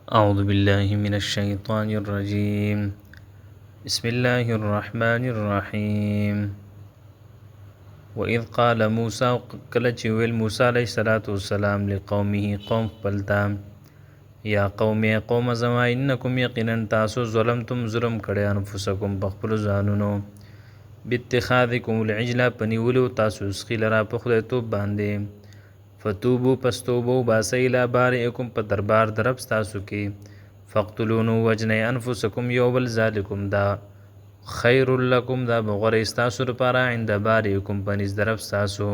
أعوذ بالله من الشيطان الرجيم. بسم الله الرحمن الرحيم. وإذ قال موسى کله چې ویل موسی علیه السلام لقومه قوم خپلتا یا قوم زما انکم یقینا تاسو ظلمتم ظلم کړی انفسکم بخپل ځانونو باتخاذکم العجل پنیولو تاسو سخی لرا په خدای توب باندې فتوبو پستوبو باسی الی بارئکم په دربار درب ستاسو کې فقتلونو وجنی انفسکم یو بل ذالکم دا خیر لکم دا بغور استاسو لپاره عند بارئکم پنیز درب ستاسو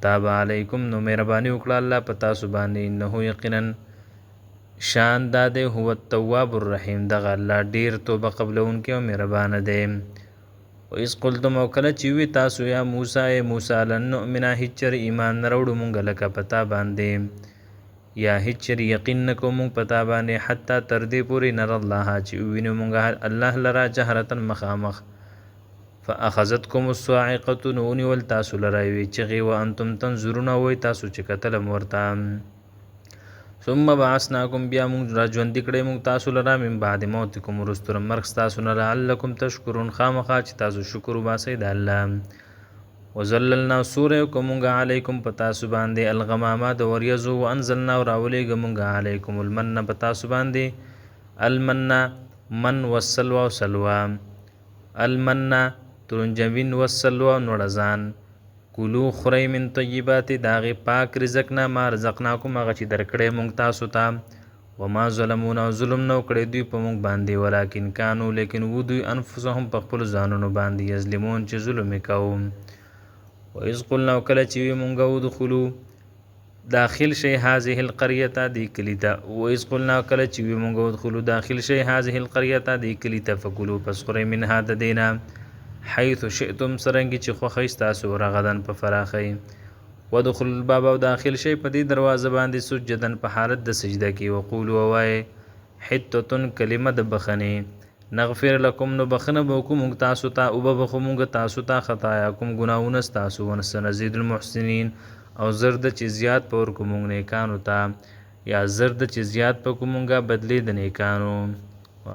تاب علیکم نو مهرباني وکړه الله په تاسو باندې انه یقینا شان داده هو التواب الرحیم دغه الله ډیر توبه قبلونکي او مهربان دی. و اس قلتم او کله چې وی تاسو یا موسی لن نؤمن هچر ایمان نروړو مونږ لکه پتا باندې یا هچر یقین نکو مونږ پتا باندې حتی تر دې پوری نر الله چې وینو مونږ الله لرا جهرتن مخامخ فاخذتكم الصاعقه نونی ول تاسو لراوي چغي وانتم تنظرون وای تاسو چې قتل مرتا ثم بعثناكم بیا مونږ را ژوند کړي مونږ تاسو لرا من بعد موتکم رستر مرګ تاسو نه لعلکم تشکرون خامخا چې تاسو شکر وباسئ د الله وزللنا سوره کومږ علیکم پتا سو باندې الغمامه د وریزو وانزلنا راولېګ مونږ علیکم المن پتا سو باندې المن من والسلوى وسلوى المن ترنجبین والسلوى نورزان کلو خوري من طیبات داغه پاک رزق نه ما رزقناکم هغه چې درکړې مونږ تاسو ته وما ظلمون ظلم نو کړې دوی په مونږ باندې ولکن کانو لیکن و دوی انفسهم په خپل ځانونو باندې یظلمون چې ظلم وکاو. و اذ قلنا کله چې مونږ ودخلوا داخل شي هذه القريه دی کلیتا و اذ قلنا کله چې مونږ ودخلوا داخل شي هذه القريه دی کلیتا فکلوا پس خوري من هذا دینا حيث شئتم سرنګي چې خو خيستاسو رغدن په فراخي ودخل الباب او داخل شي په دې دروازه باندې سجدن په حالت د سجده کې وقولوا وای حتتن کلمه د بخنه نغفر لكم نو بخنه بوکم تاسو ته او بخمږ تاسو ته خطاياکم ګناونه تاسو ونسنزيد المحسنين او زرد چې زیات پور کوم نه کانو ته یا زرد چې زیات په کومګه بدلی د نیکانو.